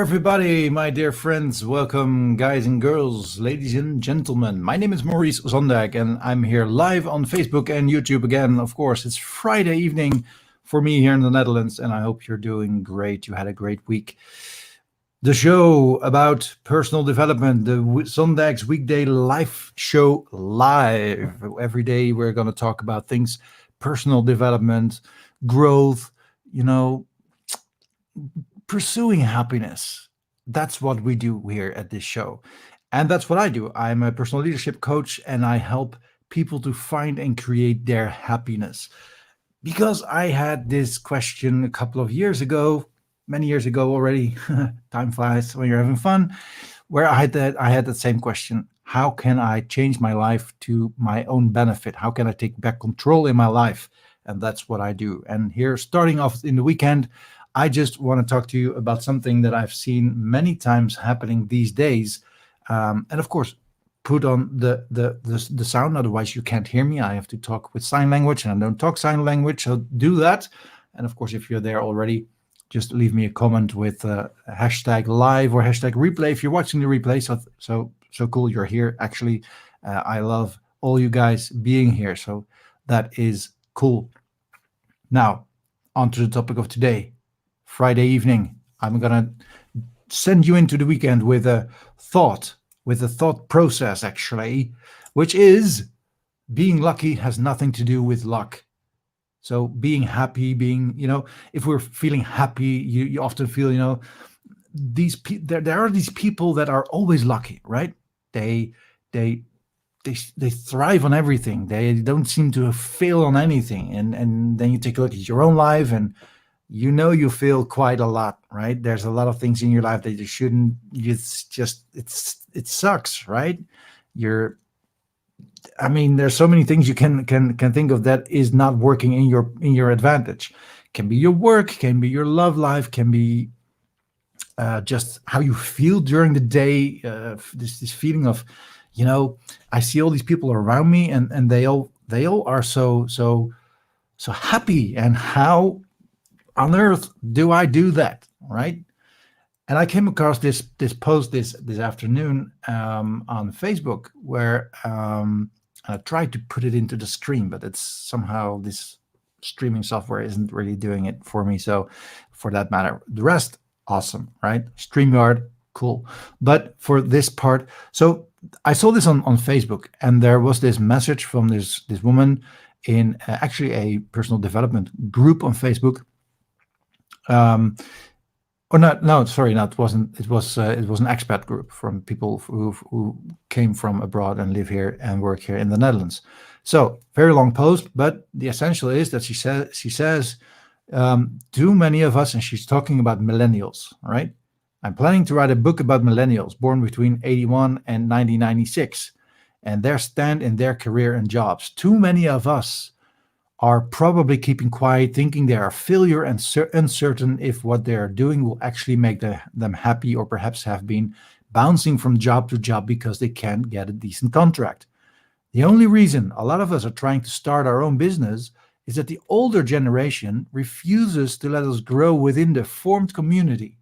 everybody, my dear friends. Welcome, guys and girls, ladies and gentlemen. My name is Maurice Zondag, and I'm here live on Facebook and YouTube again. Of course, it's Friday evening for me here in the Netherlands, and I hope you're doing great. You had a great week. The show about personal development, the Zondag's weekday live show live. Every day we're going to talk about things, personal development, growth, pursuing happiness. That's what we do here at this show. And that's what I do. I'm a personal leadership coach, and I help people to find and create their happiness. Because I had this question a couple of years ago, many years ago already, time flies when you're having fun, where I had that same question. How can I change my life to my own benefit? How can I take back control in my life? And that's what I do. And here, starting off in the weekend, I just want to talk to you about something that I've seen many times happening these days. And of course, put on the sound, otherwise you can't hear me. I have to talk with sign language, and I don't talk sign language, so do that. And of course, if you're there already, just leave me a comment with hashtag live or hashtag replay if you're watching the replay. So cool, you're here. Actually, I love all you guys being here, so that is cool. Now, on to the topic of today. Friday evening, I'm gonna send you into the weekend with a thought process, actually, which is being lucky has nothing to do with luck. So being happy, if we're feeling happy, you often feel, there are these people that are always lucky, right? They thrive on everything. They don't seem to fail on anything. And then you take a look at your own life, and you feel quite a lot, right? There's a lot of things in your life that you shouldn't. It sucks, right? There's so many things you can think of that is not working in your advantage. Can be your work, can be your love life, can be just how you feel during the day. This feeling of, I see all these people around me, and they all are so happy, and how on earth do I do that, right? And I came across this post this afternoon on Facebook, where I tried to put it into the screen, but it's somehow this streaming software isn't really doing it for me. So for that matter, the rest, awesome, right? StreamYard, cool. But for this part, so I saw this on Facebook, and there was this message from this woman in actually a personal development group on Facebook. Or not? No, sorry, not. It wasn't. It was an expat group from people who came from abroad and live here and work here in the Netherlands. So very long post, but the essential is that she says too many of us, and she's talking about millennials, right? I'm planning to write a book about millennials born between 81 and 1996, and their stand in their career and jobs. Too many of us are probably keeping quiet, thinking they are a failure, and uncertain if what they are doing will actually make them happy, or perhaps have been bouncing from job to job because they can't get a decent contract. The only reason a lot of us are trying to start our own business is that the older generation refuses to let us grow within the formed community.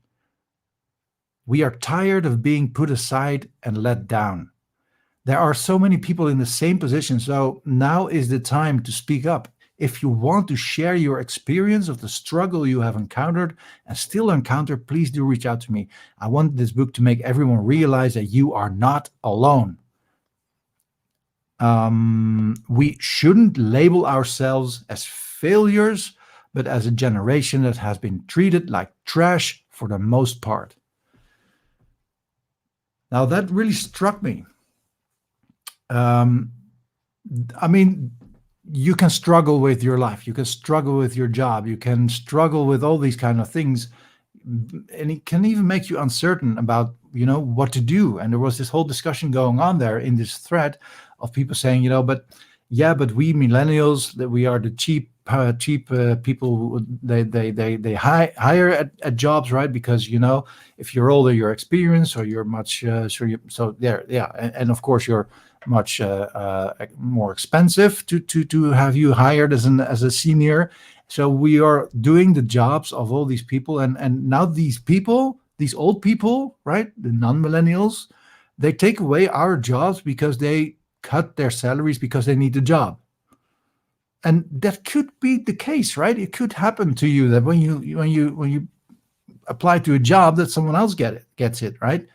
We are tired of being put aside and let down. There are so many people in the same position, so now is the time to speak up. If you want to share your experience of the struggle you have encountered and still encounter, please do reach out to me. I want this book to make everyone realize that you are not alone. We shouldn't label ourselves as failures, but as a generation that has been treated like trash for the most part. Now that really struck me. You can struggle with your life, you can struggle with your job, you can struggle with all these kind of things, and it can even make you uncertain about what to do. And there was this whole discussion going on there in this thread of people saying, but we millennials, that we are the cheap people. They hire at jobs, right? Because if you're older, you're experienced, or you're much and of course you're much more expensive to have you hired as a senior. So we are doing the jobs of all these people, and now these people, these old people, right, the non-millennials, they take away our jobs because they cut their salaries because they need a job. And that could be the case, right? It could happen to you that when you apply to a job, that someone else gets it, right?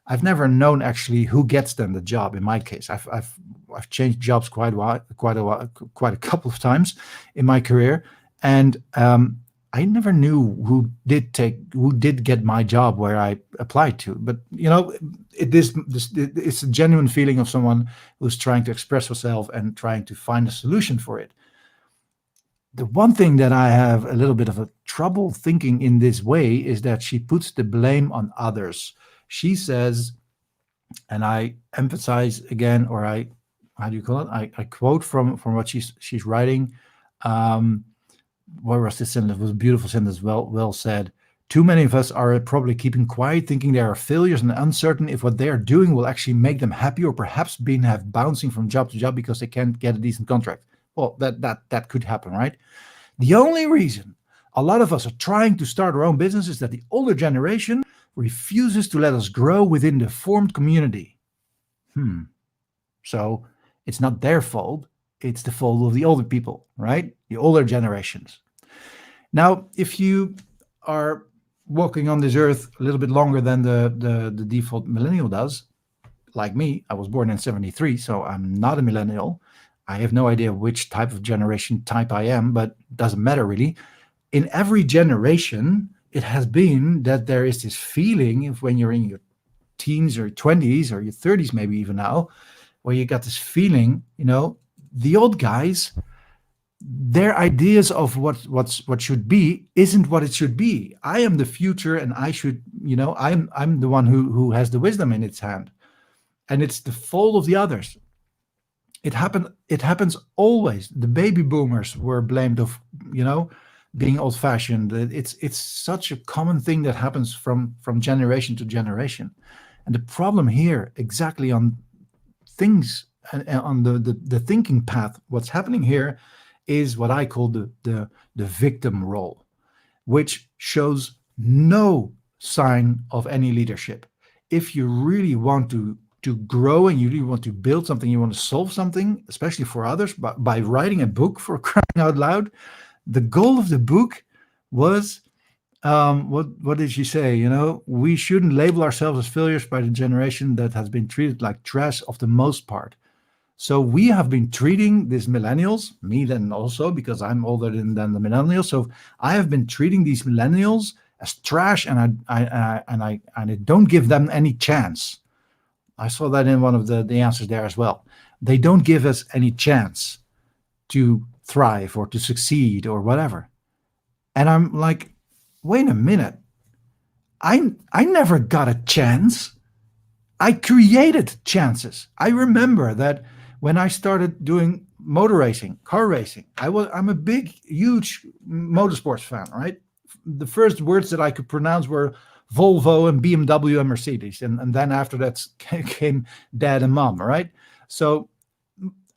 I've never known actually who gets them the job. In my case, I've changed jobs quite a couple of times in my career, and I never knew who did get my job where I applied to. But it's a genuine feeling of someone who's trying to express herself and trying to find a solution for it. The one thing that I have a little bit of a trouble thinking in this way is that she puts the blame on others. She says, and I emphasize again, or how do you call it? I quote from what she's writing. What was this sentence? It was a beautiful sentence, well said. Too many of us are probably keeping quiet, thinking they are failures and uncertain if what they are doing will actually make them happy, or perhaps have bouncing from job to job because they can't get a decent contract. Well, that could happen, right? The only reason a lot of us are trying to start our own business is that the older generation refuses to let us grow within the formed community. So it's not their fault. It's the fault of the older people, right? The older generations. Now, if you are walking on this earth a little bit longer than the default millennial does, like me, I was born in 73, so I'm not a millennial. I have no idea which type of generation type I am, but it doesn't matter really. In every generation, it has been that there is this feeling, if when you're in your teens or 20s or your 30s, maybe even now, where you got this feeling, the old guys, their ideas of what should be isn't what it should be. I am the future, and I should, I'm the one who has the wisdom in its hand, and it's the fault of the others. It happens always. The baby boomers were blamed of, being old-fashioned. It's such a common thing that happens from generation to generation. And the problem here, exactly on things and on the thinking path, what's happening here is what I call the victim role, which shows no sign of any leadership. If you really want to grow and you really want to build something, you want to solve something, especially for others, by writing a book, for crying out loud. The goal of the book was, what did she say? We shouldn't label ourselves as failures by the generation that has been treated like trash of the most part. So we have been treating these millennials, me then also, because I'm older than the millennials. So I have been treating these millennials as trash, and I don't give them any chance. I saw that in one of the answers there as well. They don't give us any chance to thrive or to succeed or whatever. And I'm like, wait a minute. I never got a chance. I created chances. I remember that when I started doing motor racing, car racing, I'm a big, huge motorsports fan, right? The first words that I could pronounce were Volvo and BMW and Mercedes. And then after that came dad and mom, right? So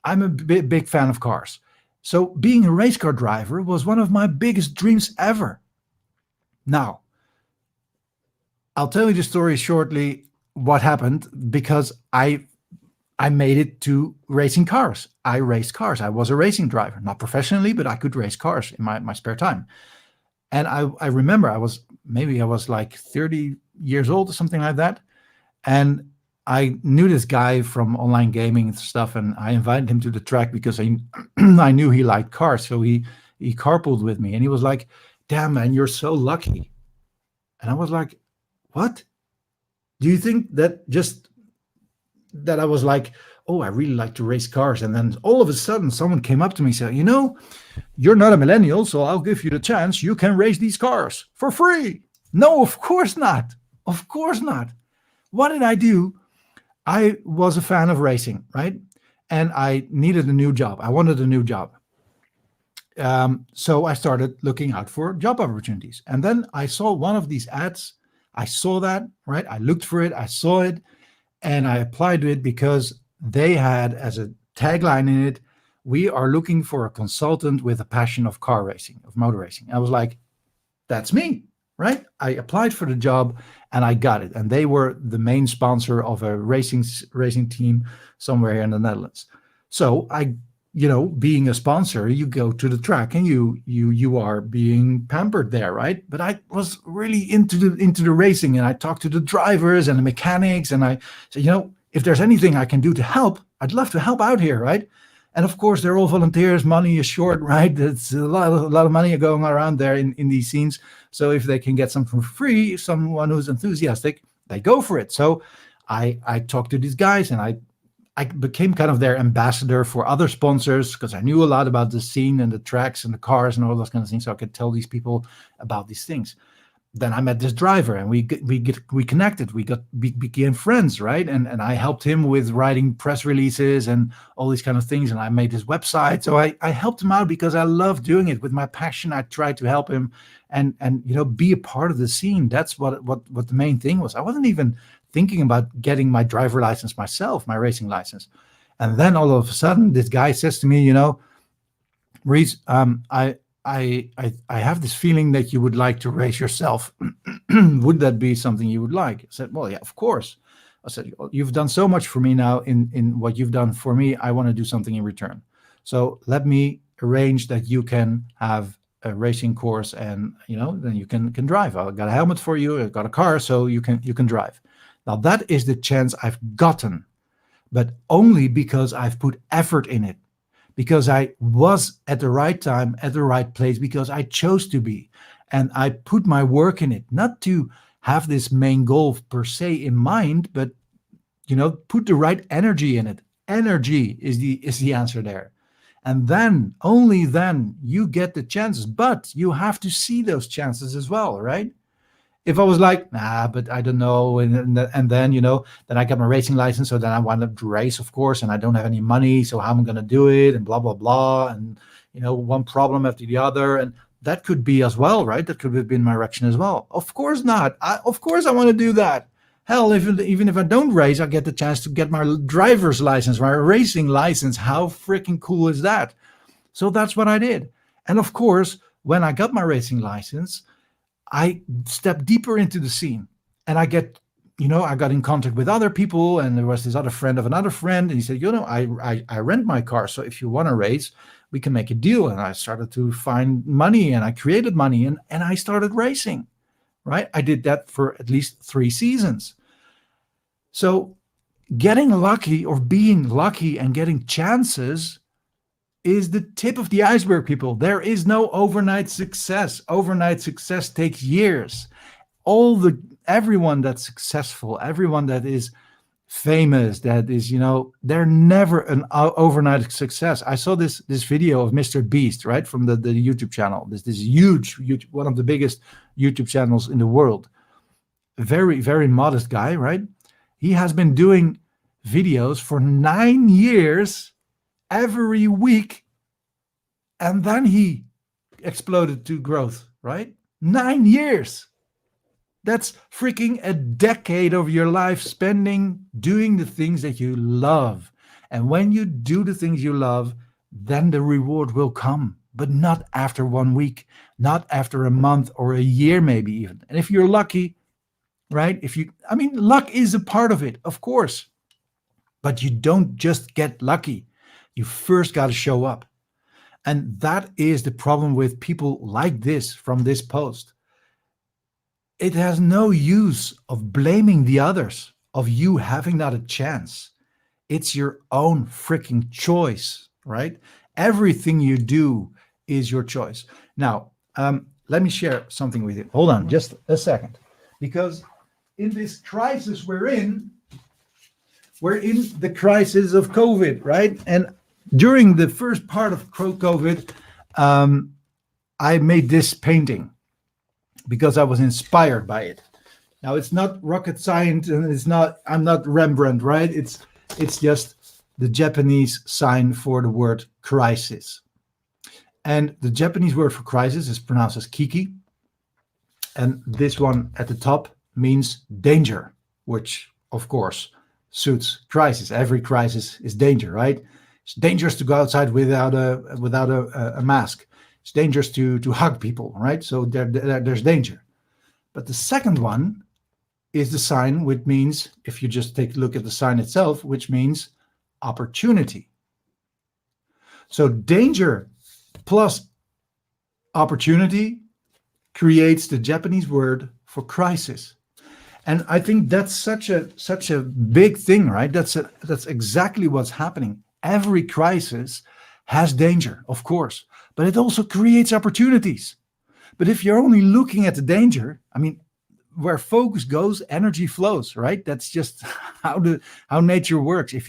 I'm a big fan of cars. So being a race car driver was one of my biggest dreams ever. Now, I'll tell you the story shortly, what happened, because I made it to racing cars. I raced cars. I was a racing driver, not professionally, but I could race cars in my spare time. And I remember I was like 30 years old or something like that. And I knew this guy from online gaming and stuff, and I invited him to the track because I knew he liked cars. So he carpooled with me, and he was like, "Damn, man, you're so lucky." And I was like, "What? Do you think that I was like, oh, I really like to race cars?" And then all of a sudden someone came up to me and said, "You're not a millennial, so I'll give you the chance. You can race these cars for free." No, of course not. Of course not. What did I do? I was a fan of racing, right? And I needed a new job. I wanted a new job. So I started looking out for job opportunities. And then I saw one of these ads. I saw that, right? I looked for it. I saw it. And I applied to it because they had as a tagline in it, "We are looking for a consultant with a passion of car racing, of motor racing." I was like, that's me. right? I applied for the job and I got it. And they were the main sponsor of a racing team somewhere here in the Netherlands. So being a sponsor, you go to the track and you are being pampered there, right? But I was really into the racing, and I talked to the drivers and the mechanics, and I said, if there's anything I can do to help, I'd love to help out here, right? And of course, they're all volunteers. Money is short, right? It's a lot of money going around there in these scenes. So if they can get something for free, someone who's enthusiastic, they go for it. So I talked to these guys, and I became kind of their ambassador for other sponsors, because I knew a lot about the scene and the tracks and the cars and all those kind of things. So I could tell these people about these things. Then I met this driver, and we connected. We became friends, right? And I helped him with writing press releases and all these kind of things. And I made his website. So I helped him out because I love doing it with my passion. I tried to help him and be a part of the scene. That's what the main thing was. I wasn't even thinking about getting my driver license myself, my racing license. And then all of a sudden, this guy says to me, Reese, I have this feeling that you would like to race yourself. Would that be something you would like? I said, well, yeah, of course. I said, you've done so much for me now in what you've done for me. I want to do something in return. So let me arrange that you can have a racing course, and then you can drive. I got a helmet for you. I got a car, so you can drive. Now that is the chance I've gotten, but only because I've put effort in it, because I was at the right time, at the right place, because I chose to be. And I put my work in it, not to have this main goal per se in mind, but, put the right energy in it. Energy is the answer there. And then, only then, you get the chances. But you have to see those chances as well, right? If I was like, nah, but I don't know, and then then I got my racing license, so then I wanted to race, of course, and I don't have any money, so how am I going to do it, and blah blah blah, and one problem after the other, and that could be as well, right? That could have been my direction as well. Of course not. Of course I want to do that. Hell, even if I don't race, I get the chance to get my driver's license, my racing license. How freaking cool is that? So that's what I did, and of course, when I got my racing license, I stepped deeper into the scene, and I got in contact with other people, and there was this other friend of another friend, and he said, I rent my car, so if you want to race, we can make a deal. And I started to find money, and I created money, and I started racing, right? I did that for at least 3 seasons. So getting lucky, or being lucky and getting chances, is the tip of the iceberg, people. There is no overnight success. Overnight success takes years. Everyone that's successful, everyone that is famous, that is, they're never an overnight success. I saw this video of Mr. Beast, right, from the YouTube channel. This huge, one of the biggest YouTube channels in the world. Very, very modest guy, right? He has been doing videos for 9 years every week, and then he exploded to growth, right? 9 years. That's freaking a decade of your life spending doing the things that you love. And when you do the things you love, then the reward will come, but not after 1 week, not after a month or a year, maybe even. And if you're lucky, right? Luck is a part of it, of course, but you don't just get lucky. You first got to show up. And that is the problem with people like this from this post. It has no use of blaming the others, of you having not a chance. It's your own freaking choice, right? Everything you do is your choice. Now, let me share something with you. Hold on just a second. Because in this crisis we're in the crisis of COVID, right? And during the first part of COVID, I made this painting because I was inspired by it. Now, it's not rocket science, and I'm not Rembrandt, right? It's just the Japanese sign for the word crisis. And the Japanese word for crisis is pronounced as kiki. And this one at the top means danger, which, of course, suits crisis. Every crisis is danger, right? It's dangerous to go outside without a mask. It's dangerous to hug people, right? So there's danger. But the second one is the sign, which means, if you just take a look at the sign itself, which means opportunity. So danger plus opportunity creates the Japanese word for crisis. And I think that's such a big thing, right? That's exactly what's happening. Every crisis has danger, of course, but it also creates opportunities. But if you're only looking at the danger, I mean, where focus goes, energy flows, right? That's just how nature works. If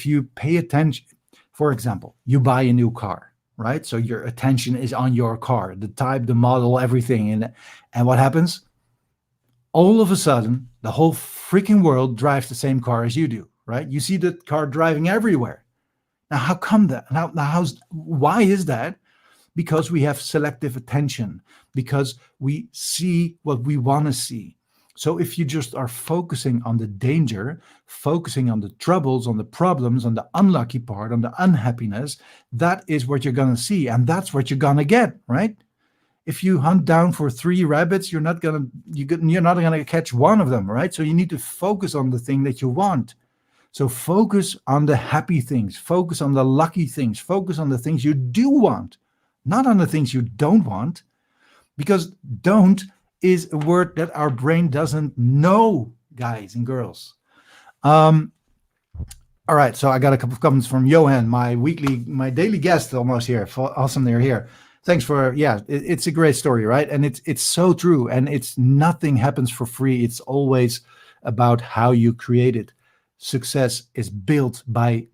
you pay attention, for example, you buy a new car, right? So your attention is on your car, the type, the model, everything. And what happens? All of a sudden, the whole freaking world drives the same car as you do, right? You see the car driving everywhere. Now, how come that? Why is that? Because we have selective attention, because we see what we want to see. So if you just are focusing on the danger, focusing on the troubles, on the problems, on the unlucky part, on the unhappiness, that is what you're going to see. And that's what you're going to get, right? If you hunt down for 3 rabbits, you're not going to catch one of them, right? So you need to focus on the thing that you want. So focus on the happy things, focus on the lucky things, focus on the things you do want, not on the things you don't want, because don't is a word that our brain doesn't know, guys and girls. All right, so I got a couple of comments from Johan, my daily guest almost here. Awesome they're here. Thanks for, it's a great story, right? And it's so true, and it's nothing happens for free. It's always about how you create it. Success is built by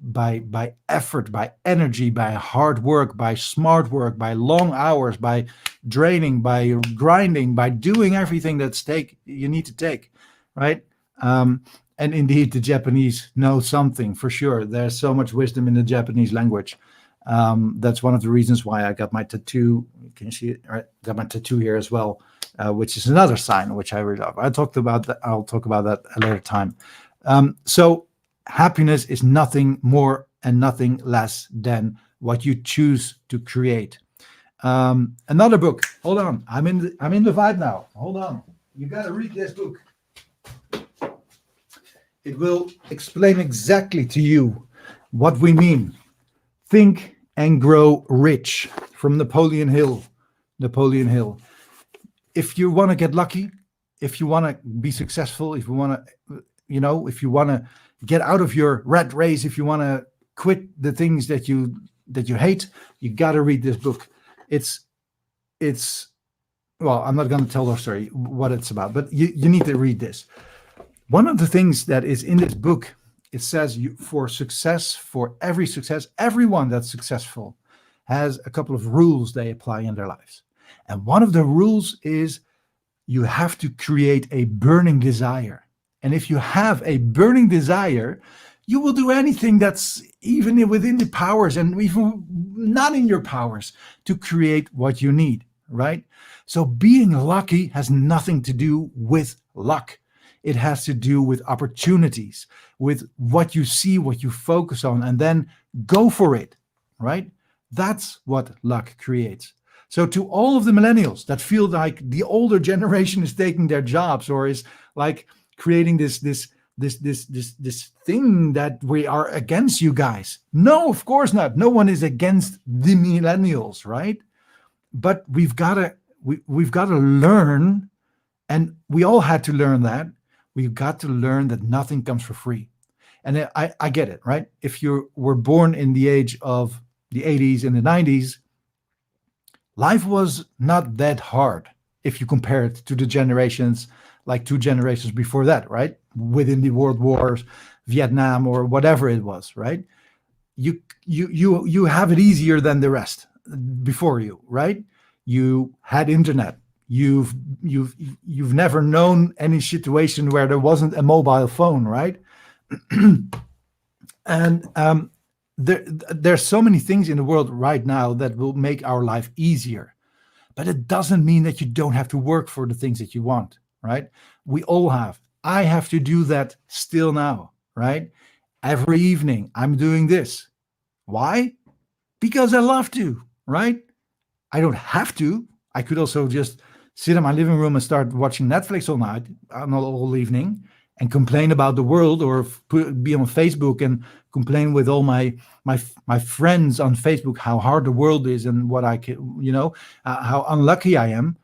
effort, by energy, by hard work, by smart work, by long hours, by draining, by grinding, by doing everything you need to take, right? And indeed, the Japanese know something for sure. There's so much wisdom in the Japanese language. That's one of the reasons why I got my tattoo. Can you see it? Right, got my tattoo here as well, which is another sign which I really love. I'll talk about that a later time. So happiness is nothing more and nothing less than what you choose to create. Another book. Hold on, I'm in the vibe now. Hold on, you got to read this book. It will explain exactly to you what we mean. Think and Grow Rich, from Napoleon Hill. If you want to get lucky, if you want to be successful, if you want to, if you want to get out of your rat race, if you want to quit the things that you hate, you got to read this book. It's well, I'm not going to tell the story what it's about, but you need to read this. One of the things that is in this book, it says for every success, everyone that's successful has a couple of rules they apply in their lives. And one of the rules is you have to create a burning desire. And if you have a burning desire, you will do anything that's even within the powers and even not in your powers to create what you need, right? So being lucky has nothing to do with luck. It has to do with opportunities, with what you see, what you focus on, and then go for it, right? That's what luck creates. So to all of the millennials that feel like the older generation is taking their jobs or is like creating this thing that we are against you guys. No, of course not. No one is against the millennials, right? But we've got to learn, and we all had to learn that. We've got to learn that nothing comes for free. And I get it, right? If you were born in the age of the 80s and the 90s, life was not that hard if you compare it to the generations, like 2 generations before that, right? Within the world wars, Vietnam, or whatever it was, right? You have it easier than the rest before you, right? You had internet. You've never known any situation where there wasn't a mobile phone, right? And there's so many things in the world right now that will make our life easier, but it doesn't mean that you don't have to work for the things that you want, right? We all have. I have to do that still now, right? Every evening I'm doing this. Why? Because I love to, right? I don't have to. I could also just sit in my living room and start watching Netflix all night, all evening, and complain about the world, or be on Facebook and complain with all my friends on Facebook how hard the world is and what I can, how unlucky I am.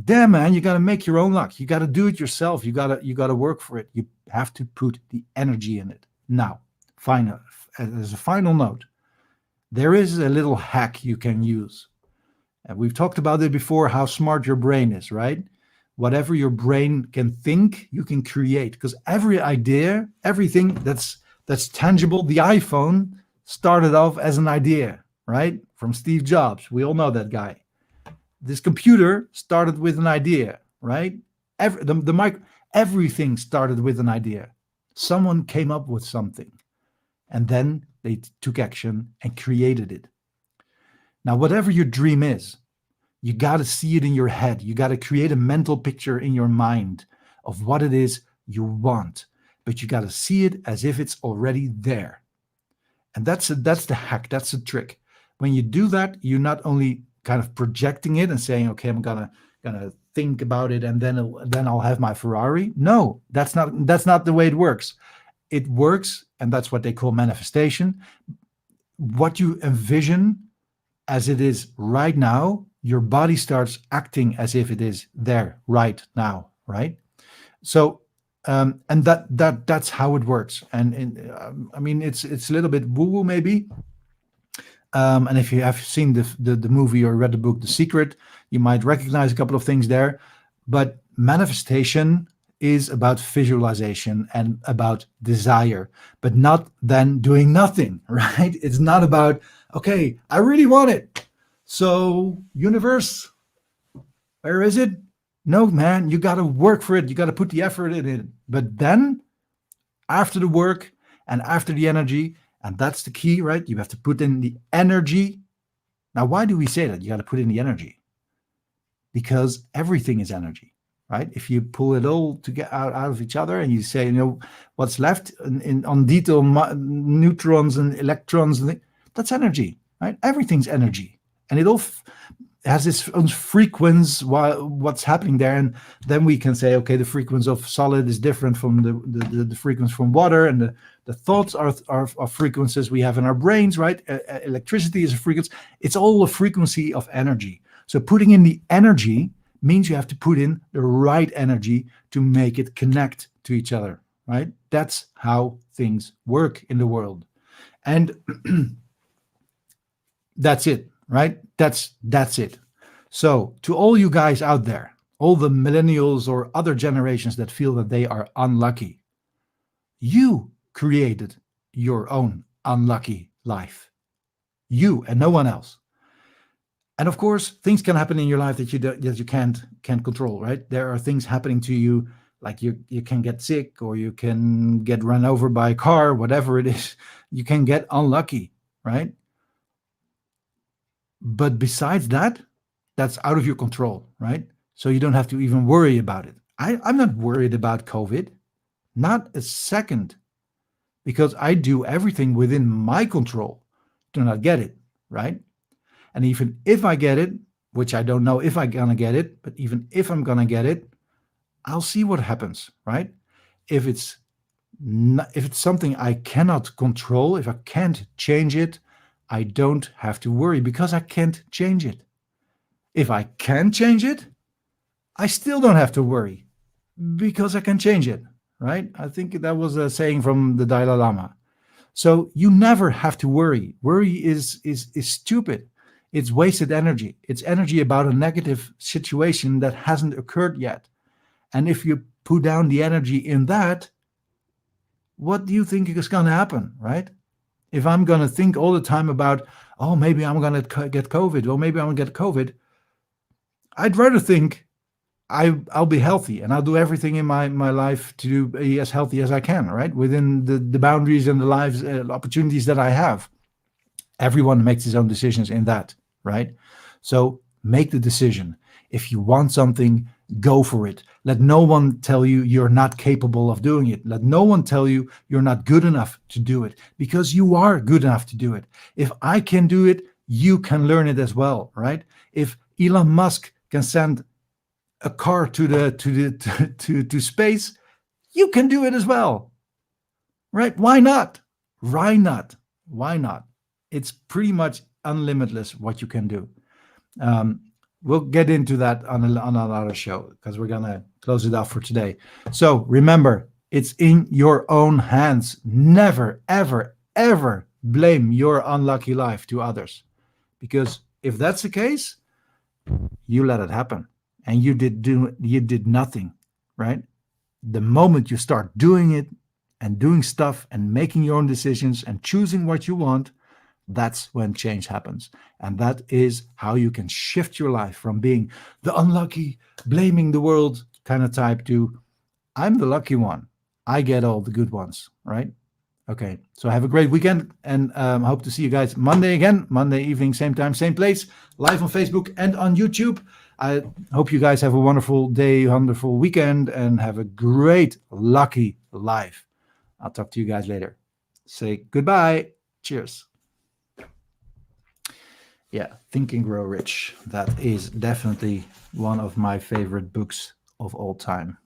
Damn, man, you got to make your own luck. You got to do it yourself. You got to work for it. You have to put the energy in it. Now, as a final note, there is a little hack you can use. And we've talked about it before, how smart your brain is, right? Whatever your brain can think, you can create. Because every idea, everything that's tangible, the iPhone started off as an idea, right? From Steve Jobs. We all know that guy. This computer started with an idea, right? Everything started with an idea. Someone came up with something, and then they took action and created it. Now, whatever your dream is, you got to see it in your head. You got to create a mental picture in your mind of what it is you want, but you got to see it as if it's already there. And that's the hack. That's the trick. When you do that, you're not only kind of projecting it and saying, okay, I'm gonna think about it, and then I'll have my Ferrari. No, that's not the way it works. It works, and that's what they call manifestation. What you envision as it is right now, your body starts acting as if it is there right now, right? So, and that's how it works. And I mean, it's a little bit woo-woo maybe. And if you have seen the movie or read the book The Secret, you might recognize a couple of things there. But manifestation is about visualization and about desire, but not then doing nothing, right? It's not about, okay, I really want it. So universe, where is it? No, man, you got to work for it. You got to put the effort in it. But then after the work and after the energy, and that's the key, right? You have to put in the energy. Now, why do we say that? You got to put in the energy. Because everything is energy, right? If you pull it all to get out of each other and you say, what's left on detail, neutrons and electrons, that's energy, right? Everything's energy. And it all has its own frequency, what's happening there. And then we can say, okay, the frequency of solid is different from the frequency from water, and the thoughts are frequencies we have in our brains, right? Electricity is a frequency. It's all a frequency of energy. So putting in the energy means you have to put in the right energy to make it connect to each other, right? That's how things work in the world. And that's it, right? That's it. So to all you guys out there, all the millennials or other generations that feel that they are unlucky, you created your own unlucky life. You and no one else. And of course, things can happen in your life that you can't control, right? There are things happening to you, like you can get sick, or you can get run over by a car, whatever it is. You can get unlucky, right? But besides that, that's out of your control, right? So you don't have to even worry about it. I'm not worried about COVID, not a second, because I do everything within my control to not get it, right? And even if I get it, which I don't know if I'm going to get it, but even if I'm going to get it, I'll see what happens, right? If it's something I cannot control, if I can't change it, I don't have to worry because I can't change it. If I can change it, I still don't have to worry because I can change it, right? I think that was a saying from the Dalai Lama. So you never have to worry. Worry is stupid. It's wasted energy. It's energy about a negative situation that hasn't occurred yet. And if you put down the energy in that, what do you think is going to happen, right? If I'm going to think all the time about, oh, maybe I'm going to get COVID, or maybe I'm going to get COVID, I'd rather think I'll be healthy and I'll do everything in my life to be as healthy as I can, right? Within the boundaries and the lives, opportunities that I have. Everyone makes his own decisions in that, right? So make the decision. If you want something, go for it. Let no one tell you you're not capable of doing it. Let no one tell you you're not good enough to do it, because you are good enough to do it. If I can do it, you can learn it as well, right? If Elon Musk can send a car to the to space, you can do it as well, right? Why not? Why not? Why not? It's pretty much unlimitless what you can do. Um, we'll get into that on another show because we're gonna close it out for today. So remember, it's in your own hands. Never, ever, ever blame your unlucky life to others, because if that's the case, you let it happen, and you did nothing, right? The moment you start doing it and doing stuff and making your own decisions and choosing what you want, that's when change happens. And that is how you can shift your life from being the unlucky, blaming the world kind of type to I'm the lucky one. I get all the good ones, right? Okay, so have a great weekend, and hope to see you guys Monday again, Monday evening, same time, same place, live on Facebook and on YouTube. I hope you guys have a wonderful day, wonderful weekend, and have a great, lucky life. I'll talk to you guys later. Say goodbye. Cheers. Yeah, Think and Grow Rich. That is definitely one of my favorite books of all time.